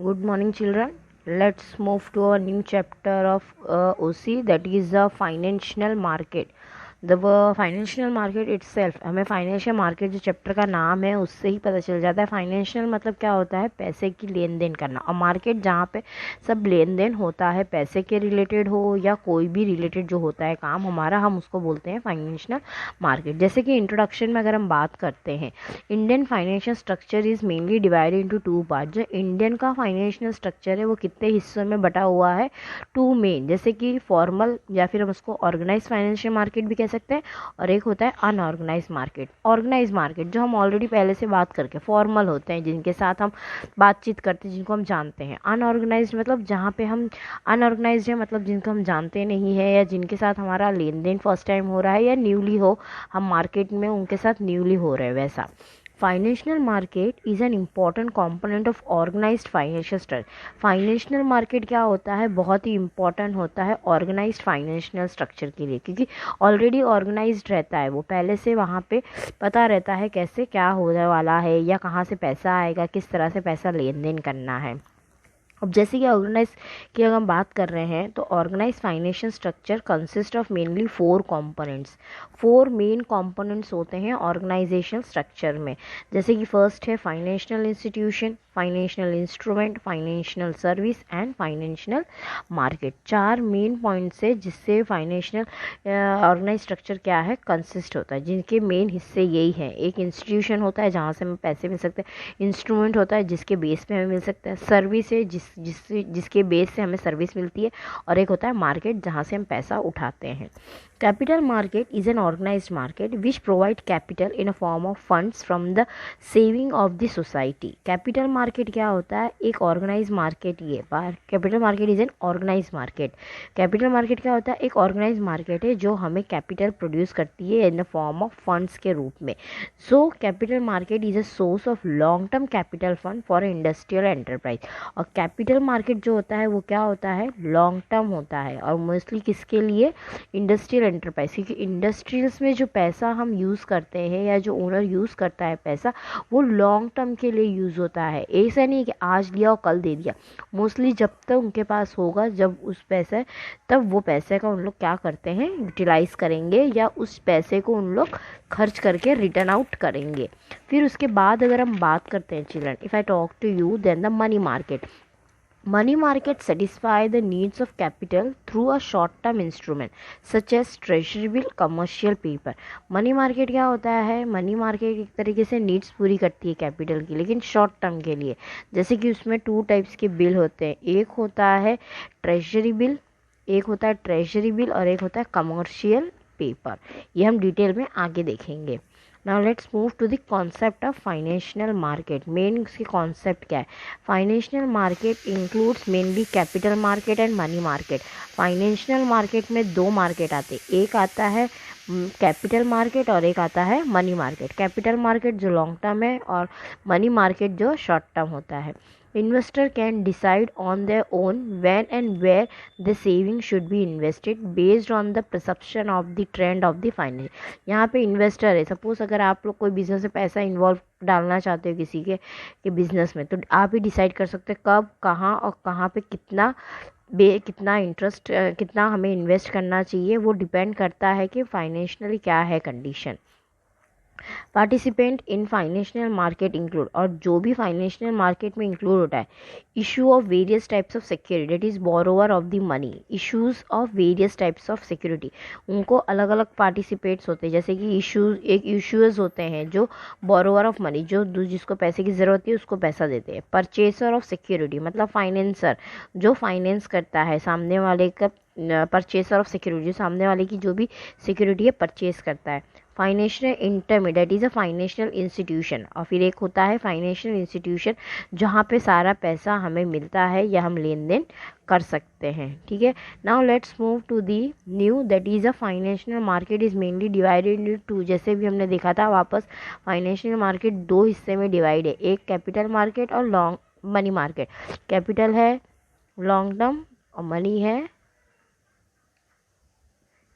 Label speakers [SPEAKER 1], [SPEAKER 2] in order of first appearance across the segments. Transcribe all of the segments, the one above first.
[SPEAKER 1] Good morning, children. Let's move to a new chapter of OC, that is the financial market. The financial market itself, हमें financial market जो chapter का नाम है उससे ही पता चल जाता है। फाइनेंशियल मतलब क्या होता है, पैसे की लेन देन करना, और मार्केट जहाँ पे सब लेन देन होता है, पैसे के रिलेटेड हो या कोई भी रिलेटेड जो होता है काम हमारा, हम उसको बोलते हैं फाइनेंशियल मार्केट। जैसे कि इंट्रोडक्शन में अगर हम बात करते हैं, Indian financial structure is mainly divided into two part. जो इंडियन का फाइनेंशियल स्ट्रक्चर है वो कितने हिस्सों में बटा हुआ है, टू मेन। जैसे कि फॉर्मल या फिर हम उसको ऑर्गेनाइज फाइनेंशियल मार्केट भी कह सकते हैं, और एक होता है अनऑर्गेनाइज मार्केट। ऑर्गेनाइज मार्केट जो हम ऑलरेडी पहले से बात करके फॉर्मल होते हैं, जिनके साथ हम बातचीत करते हैं, जिनको हम जानते हैं। अनऑर्गेनाइज मतलब जहाँ पे हम अनऑर्गेनाइज है, मतलब जिनको हम जानते नहीं है या जिनके साथ हमारा लेन देन फर्स्ट टाइम हो रहा है या न्यूली हो, हम मार्केट में उनके साथ न्यूली हो रहे हैं, वैसा। Financial market is an important component of organized financial structure. Financial market क्या होता है, बहुत ही इंपॉर्टेंट होता है ऑर्गेनाइज्ड फाइनेंशियल स्ट्रक्चर के लिए, क्योंकि ऑलरेडी ऑर्गेनाइज्ड रहता है, वो पहले से वहाँ पे पता रहता है कैसे क्या होने वाला है या कहाँ से पैसा आएगा, किस तरह से पैसा लेन देन करना है। अब जैसे कि ऑर्गेनाइज की अगर हम बात कर रहे हैं, तो organize financial structure consist of mainly four components. Four main components होते हैं ऑर्गेनाइजेशनल स्ट्रक्चर में। जैसे कि फर्स्ट है financial institution, financial instrument, financial service and financial market. चार मेन पॉइंट्स है जिससे फाइनेंशियल ऑर्गेनाइज स्ट्रक्चर क्या है, कंसिस्ट होता है, जिनके मेन हिस्से यही हैं। एक इंस्टीट्यूशन होता है जहाँ से हमें पैसे मिल सकते हैं, इंस्ट्रूमेंट होता है जिसके बेस पे हमें मिल सकता है, सर्विस है जिसके बेस से हमें सर्विस मिलती है, और एक होता है मार्केट जहाँ से हम पैसा उठाते हैं। Capital market is an organized market which provide capital in a form of funds from the saving of the society. Capital market क्या होता है, एक ऑर्गेनाइज मार्केट। ये capital market is an organize market. Capital market क्या होता है, एक organize market है जो हमें कैपिटल प्रोड्यूस करती है in the form of funds के रूप में। So capital market is a source of long term capital fund for industrial enterprise. और कैपिटल मार्केट जो होता है वो क्या होता है, लॉन्ग टर्म होता है, और मोस्टली किसके लिए, इंडस्ट्रियल एंटरप्राइज। क्योंकि इंडस्ट्रीज में जो पैसा हम यूज़ करते हैं या जो ओनर यूज़ करता है पैसा, वो लॉन्ग टर्म के लिए यूज़ होता है। ऐसा नहीं कि आज लिया और कल दे दिया। मोस्टली जब तक उनके पास होगा, जब उस पैसे, तब वो पैसे का उन लोग क्या करते हैं, यूटिलाइज करेंगे, या उस पैसे को उन लोग खर्च करके रिटर्न आउट करेंगे। फिर उसके बाद अगर हम बात करते हैं children, if I talk to you, then the money market. Money markets satisfy the needs of capital through a short-term instrument such as treasury bill, commercial paper. Money market क्या होता है, मनी मार्केट एक तरीके से needs पूरी करती है capital की, लेकिन शॉर्ट टर्म के लिए। जैसे कि उसमें टू टाइप्स के बिल होते हैं, एक होता है ट्रेजरी बिल, और एक होता है कमर्शियल पेपर। ये हम डिटेल में आगे देखेंगे। Now let's move to the concept of financial market. Main इसकी कॉन्सेप्ट क्या है, financial market includes mainly capital market and money market. Financial market में दो मार्केट आते हैं, एक आता है कैपिटल मार्केट और एक आता है मनी मार्केट। कैपिटल मार्केट जो लॉन्ग टर्म है और मनी मार्केट जो शॉर्ट टर्म होता है। Investor can decide on their own when and where the saving should be invested based on the perception of the trend of the finance. यहाँ पे investor है, suppose अगर आप लोग कोई बिजनेस में पैसा इन्वॉल्व डालना चाहते हो किसी के बिजनेस में, तो आप ही डिसाइड कर सकते हैं कब, कहाँ और कहाँ पे कितना इंटरेस्ट, कितना हमें इन्वेस्ट करना चाहिए। वो डिपेंड करता है कि फाइनेंशियली क्या है condition. Participant in financial market include, और जो भी फाइनेंशियल मार्केट में इंक्लूड होता है, issue of various types of security, that is borrower of the money, issues of various types of security. उनको अलग अलग पार्टिसिपेट्स होते हैं। जैसे कि इशूज होते हैं जो बोरोवर ऑफ मनी, जो जिसको पैसे की ज़रूरत है उसको पैसा देते हैं। परचेसर ऑफ सिक्योरिटी मतलब फाइनेंसर, जो फाइनेंस करता है सामने वाले का, परचेसर ऑफ सिक्योरिटी, सामने वाले की जो भी सिक्योरिटी है परचेस करता है। Financial intermediate is a financial institution, और फिर एक होता है फाइनेंशियल इंस्टीट्यूशन जहाँ पे सारा पैसा हमें मिलता है या हम लेन देन कर सकते हैं। ठीक है, now let's move to the new, that is a financial market is mainly divided into two. जैसे भी हमने देखा था, वापस फाइनेंशियल मार्केट दो हिस्से में डिवाइड है, एक कैपिटल मार्केट और लॉन्ग मनी मार्केट। कैपिटल है लॉन्ग टर्म और मनी है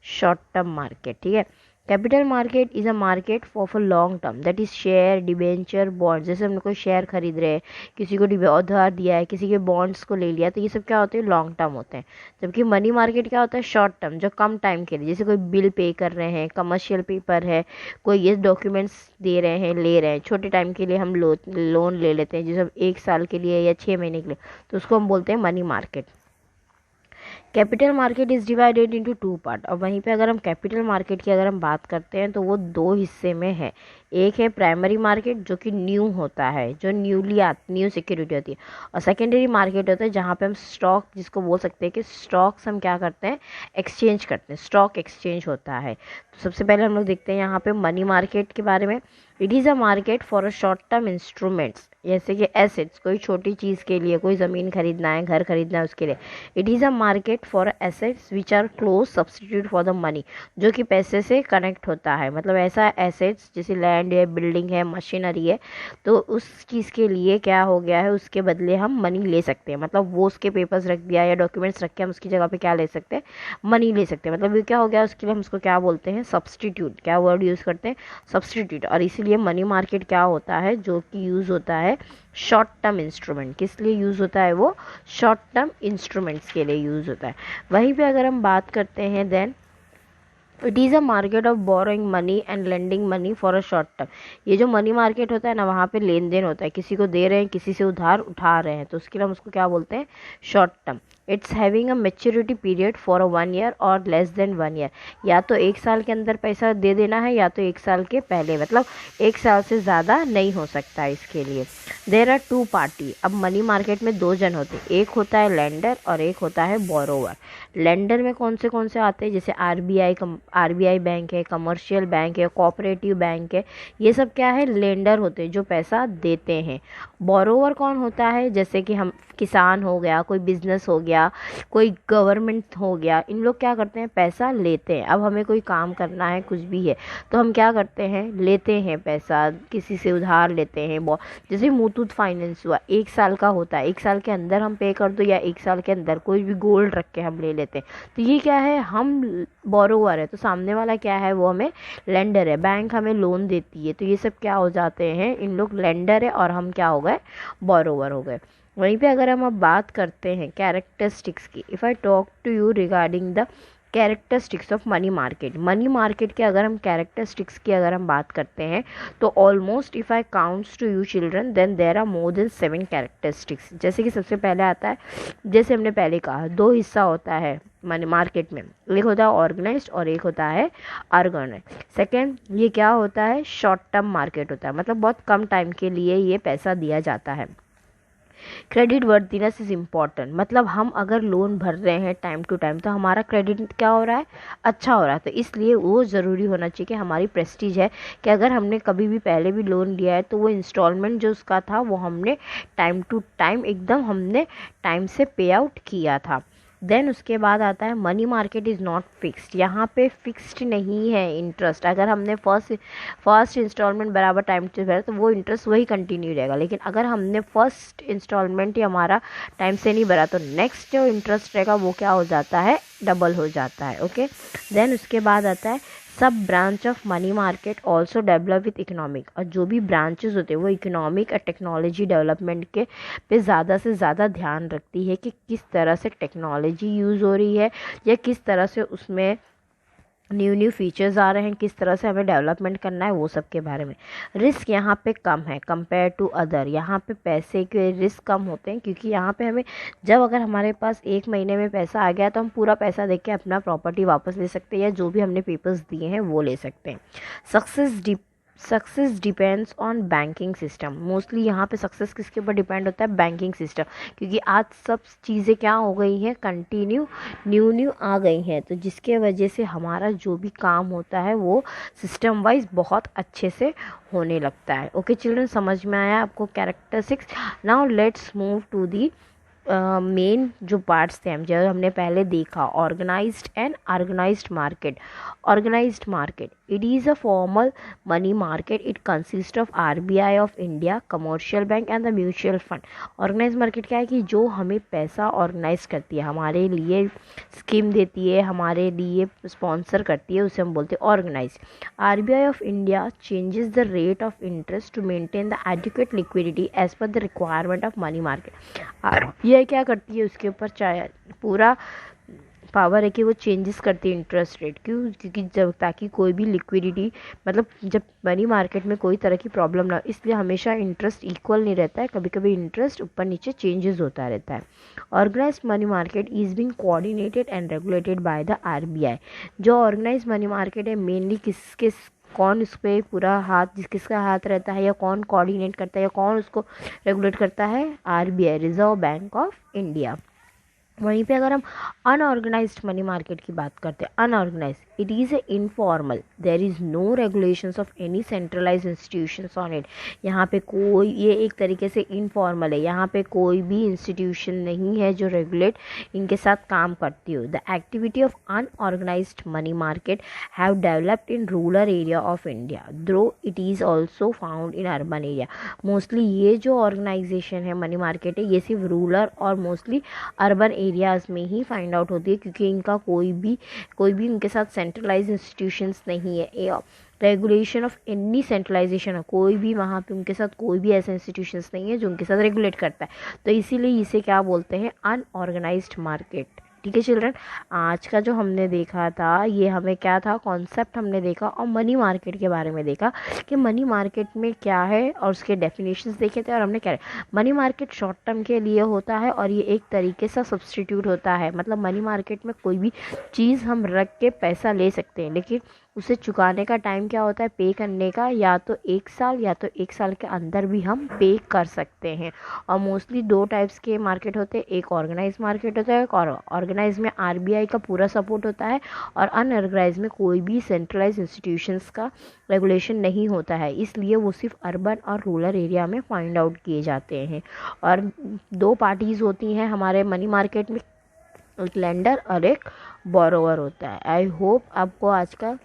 [SPEAKER 1] शॉर्ट टर्म मार्केट। ठीक है, capital market is a market for long term, that is share, debenture, bond. जैसे हम कोई शेयर खरीद रहे हैं, किसी को उधार दिया है, किसी के बॉन्ड्स को ले लिया, तो ये सब क्या होते हैं, लॉन्ग टर्म होते हैं। जबकि मनी मार्केट क्या होता है, शॉर्ट टर्म, जो कम टाइम के लिए, जैसे कोई बिल पे कर रहे हैं, कमर्शियल पेपर है, कोई ये डॉक्यूमेंट्स दे रहे हैं, ले रहे हैं, छोटे टाइम के लिए हम लोन ले लेते हैं, जैसे 1 साल के लिए या 6 महीने के लिए, तो उसको हम बोलते हैं money market. Capital market is divided into 2 part. और वहीं पे अगर हम कैपिटल मार्केट की अगर हम बात करते हैं तो वो 2 हिस्से में है। एक है प्राइमरी मार्केट जो कि न्यू होता है, जो न्यू सिक्योरिटी होती है, और सेकेंडरी मार्केट होता है जहाँ पे हम स्टॉक, जिसको बोल सकते हैं कि स्टॉक्स हम क्या करते हैं, एक्सचेंज करते हैं, स्टॉक एक्सचेंज होता है। तो सबसे पहले हम लोग देखते हैं यहाँ पे मनी मार्केट के बारे में। It is a market for a short term instruments, जैसे कि एसेट्स, कोई छोटी चीज़ के लिए, कोई ज़मीन खरीदना है, घर खरीदना है, उसके लिए। It is a market for assets which are close substitute for the money, जो कि पैसे से कनेक्ट होता है। मतलब ऐसा एसेट्स जैसे लैंड है, बिल्डिंग है, मशीनरी है, तो उस चीज़ के लिए क्या हो गया है, उसके बदले हम मनी ले सकते हैं। मतलब वो उसके पेपर्स रख दिया या डॉक्यूमेंट्स रख के हम उसकी जगह पे क्या ले सकते हैं, मनी ले सकते हैं। मतलब ये क्या हो गया, उसके लिए हम उसको क्या बोलते हैं, सब्सटीट्यूट। क्या वर्ड यूज़ करते हैं, सब्सटीट्यूट। और इसीलिए मनी मार्केट क्या होता है, जो कि यूज़ होता है शॉर्ट टर्म इंस्ट्रूमेंट। किस लिए यूज़ होता है, वो शॉर्ट टर्म इंस्ट्रूमेंट्स के लिए यूज़ होता है। वहीं पे अगर हम बात करते हैं, then it is a market of borrowing money and lending money for a short term. ये जो मनी मार्केट होता है ना, वहाँ पे लेन देन होता है, किसी को दे रहे हैं, किसी से उधार उठा रहे हैं, तो उसके लिए हम उसको क्या बोलते हैं, short term. It's having a maturity period for a 1 year और लेस देन 1 ईयर। या तो 1 साल के अंदर पैसा दे देना है, या तो 1 साल के पहले, मतलब 1 साल से ज़्यादा नहीं हो सकता इसके लिए। There are 2 party. अब मनी मार्केट में 2 जन होते हैं, एक होता है लेंडर और एक होता है बोरोवर। लेंडर में कौन से आते हैं, जैसे आरबीआई बैंक है, कमर्शियल बैंक है, कोऑपरेटिव बैंक है, ये सब क्या है, लेंडर होते हैं, जो पैसा देते हैं। बोरोवर कौन होता है, जैसे कि हम किसान हो गया, कोई बिजनेस हो गया, कोई गवर्नमेंट हो गया, इन लोग क्या करते हैं, पैसा लेते हैं। अब हमें कोई काम करना है, कुछ भी है, तो हम क्या करते हैं, लेते हैं पैसा, किसी से उधार लेते हैं। जैसे मुथूट फाइनेंस हुआ, 1 साल का होता है, 1 साल के अंदर हम पे कर दो, या 1 साल के अंदर कोई भी गोल्ड रख के हम ले लेते हैं। तो ये क्या है, हम बोरोवर है, तो सामने वाला क्या है, वो हमें लेंडर है, बैंक हमें लोन देती है। तो ये सब क्या हो जाते हैं, इन लोग लेंडर है और हम क्या हो गए, बोरोवर हो गए। वहीं पे अगर हम अब बात करते हैं कैरेक्टरिस्टिक्स की, if I talk to you regarding the characteristics of money market. Money market के अगर हम कैरेक्टरिस्टिक्स की अगर हम बात करते हैं, तो almost if I counts to you children, then there are more than 7 characteristics. जैसे कि सबसे पहले आता है, जैसे हमने पहले कहा, 2 हिस्सा होता है मनी मार्केट में, एक होता है ऑर्गेनाइज्ड और एक होता है अनऑर्गेनाइज्ड। सेकेंड, ये क्या होता है, शॉर्ट टर्म मार्केट होता है, मतलब बहुत कम टाइम के लिए ये पैसा दिया जाता है। क्रेडिट वर्दीनेस इज़ इम्पॉर्टेंट, मतलब हम अगर लोन भर रहे हैं टाइम टू टाइम, तो हमारा क्रेडिट क्या हो रहा है, अच्छा हो रहा है। तो इसलिए वो ज़रूरी होना चाहिए कि हमारी प्रेस्टीज है कि अगर हमने कभी भी पहले भी लोन लिया है, तो वो इंस्टॉलमेंट जो उसका था, वो हमने टाइम टू टाइम एकदम हमने टाइम से पे आउट किया था। देन उसके बाद आता है money market is not fixed. यहाँ पे फिक्स्ड नहीं है इंटरेस्ट। अगर हमने फर्स्ट इंस्टॉलमेंट बराबर टाइम से भरा, तो वो इंटरेस्ट वही कंटिन्यू रहेगा। लेकिन अगर हमने फर्स्ट इंस्टॉलमेंट ही हमारा टाइम से नहीं भरा, तो नेक्स्ट जो इंटरेस्ट रहेगा वो क्या हो जाता है, डबल हो जाता है। ओके, देन उसके बाद आता है सब branch of money market also develop with economic. और जो भी ब्रांचेस होते हैं वो इकोनॉमिक और टेक्नोलॉजी डेवलपमेंट के पे ज़्यादा से ज़्यादा ध्यान रखती है कि किस तरह से टेक्नोलॉजी यूज़ हो रही है, या किस तरह से उसमें न्यू फीचर्स आ रहे हैं, किस तरह से हमें डेवलपमेंट करना है, वो सब के बारे में। रिस्क यहाँ पे कम है कंपेयर टू अदर। यहाँ पे पैसे के रिस्क कम होते हैं, क्योंकि यहाँ पे हमें जब अगर हमारे पास 1 महीने में पैसा आ गया, तो हम पूरा पैसा देके अपना प्रॉपर्टी वापस ले सकते हैं, या जो भी हमने पेपर्स दिए हैं वो ले सकते हैं। Success depends on banking system. Mostly यहाँ पे सक्सेस किसके ऊपर डिपेंड होता है, बैंकिंग सिस्टम, क्योंकि आज सब चीज़ें क्या हो गई हैं, कंटिन्यू न्यू आ गई हैं, तो जिसके वजह से हमारा जो भी काम होता है वो सिस्टम वाइज बहुत अच्छे से होने लगता है। ओके चिल्ड्रन, समझ में आया आपको characteristics? Now let's move to the main जो पार्ट्स थे हम जो हमने पहले देखा, organized and organized market. Organized market, it is a formal money market, it consist of RBI of India, commercial bank and the mutual fund. Organize market क्या है कि जो हमें पैसा ऑर्गेनाइज करती है, हमारे लिए स्कीम देती है, हमारे लिए स्पॉन्सर करती है, उसे हम बोलते हैं organize. RBI of India changes the rate of interest to maintain the adequate liquidity as per the requirement of money market. RBI क्या करती है, उसके ऊपर चाहे पूरा पावर है कि वो चेंजेस करती है इंटरेस्ट रेट। क्यों? क्योंकि जब ताकि कोई भी लिक्विडिटी, मतलब जब मनी मार्केट में कोई तरह की प्रॉब्लम ना हो, इसलिए हमेशा इंटरेस्ट इक्वल नहीं रहता है, कभी कभी इंटरेस्ट ऊपर नीचे चेंजेस होता रहता है। Organize money market is being coordinated and regulated by the RBI. जो ऑर्गेनाइज मनी मार्केट है मेनली किसके कौन उस पर पूरा हाथ किसका हाथ रहता है, या कौन कोऑर्डिनेट करता है, या कौन उसको रेगुलेट करता है? RBI, reserve bank of India. वहीं पे अगर हम अनऑर्गेनाइज्ड मनी मार्केट की बात करते हैं, unorganize it is a informal, there is no regulations of any centralize institutions on it. यहाँ पे कोई, ये एक तरीके से इनफॉर्मल है, यहाँ पे कोई भी इंस्टीट्यूशन नहीं है जो रेगुलेट इनके साथ काम करती हो। The activity of unorganised money market have developed in rural area of India, though it is also found in urban area. Mostly ये जो ऑर्गेनाइजेशन है मनी मार्केट है, ये सिर्फ रूरल और मोस्टली अर्बन एरियाज़ में ही फाइंड आउट होती है, क्योंकि इनका कोई भी इनके साथ सेंट्रलाइज इंस्टीट्यूशंस नहीं है। रेगुलेशन ऑफ एनी सेंट्रलाइजेशन है, कोई भी वहाँ पे उनके साथ कोई भी ऐसा इंस्टीट्यूशंस नहीं है जो उनके साथ रेगुलेट करता है, तो इसीलिए इसे क्या बोलते हैं? Unorganised market. ठीक है चिल्ड्रन, आज का जो हमने देखा था ये हमें क्या था, कॉन्सेप्ट हमने देखा और मनी मार्केट के बारे में देखा कि मनी मार्केट में क्या है और उसके डेफिनेशंस देखे थे, और हमने क्या मनी मार्केट शॉर्ट टर्म के लिए होता है और ये एक तरीके से सब्सटीट्यूट होता है। मतलब मनी मार्केट में कोई भी चीज़ हम रख के पैसा ले सकते हैं, लेकिन उसे चुकाने का टाइम क्या होता है, पे करने का, या तो 1 साल या तो 1 साल के अंदर भी हम पे कर सकते हैं। और मोस्टली 2 टाइप्स के मार्केट होते हैं, एक ऑर्गेनाइज मार्केट होता है, और ऑर्गेनाइज में आरबीआई का पूरा सपोर्ट होता है, और अनऑर्गेनाइज में कोई भी सेंट्रलाइज इंस्टीट्यूशंस का रेगुलेशन नहीं होता है, इसलिए वो सिर्फ अर्बन और रूरल एरिया में फाइंड आउट किए जाते हैं। और 2 पार्टीज़ होती हैं हमारे मनी मार्केट में, एक लेंडर और एक बोरोवर होता है। आई होप आपको आज का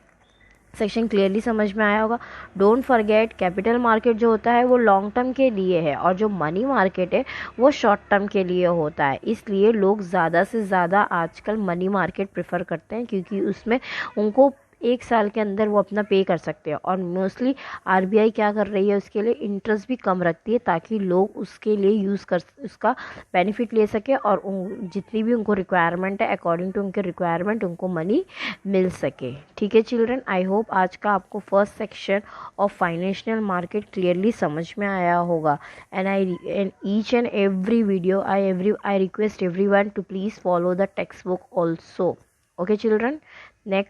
[SPEAKER 1] सेक्शन क्लियरली समझ में आया होगा। डोंट फॉरगेट, कैपिटल मार्केट जो होता है वो लॉन्ग टर्म के लिए है, और जो मनी मार्केट है वो शॉर्ट टर्म के लिए होता है। इसलिए लोग ज़्यादा से ज़्यादा आजकल मनी मार्केट प्रेफर करते हैं, क्योंकि उसमें उनको 1 साल के अंदर वो अपना पे कर सकते हैं। और मोस्टली आरबीआई क्या कर रही है, उसके लिए इंटरेस्ट भी कम रखती है, ताकि लोग उसके लिए उसका बेनिफिट ले सके, और जितनी भी उनको रिक्वायरमेंट है अकॉर्डिंग टू उनके रिक्वायरमेंट उनको मनी मिल सके। ठीक है चिल्ड्रन, आई होप आज का आपको first section of financial market clearly समझ में आया होगा। And each and every video I request everyone to please follow the text book also. Okay children,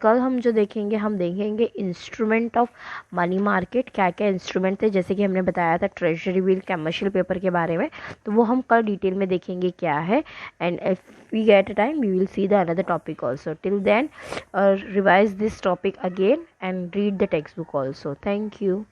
[SPEAKER 1] कल हम जो देखेंगे, हम देखेंगे इंस्ट्रूमेंट ऑफ मनी मार्केट, क्या क्या इंस्ट्रूमेंट थे, जैसे कि हमने बताया था ट्रेजरी बिल, कमर्शियल पेपर के बारे में, तो वो हम कल डिटेल में देखेंगे क्या है। And if we get a time we will see the another topic also. Till then revise this topic again and read the text book also. Thank you.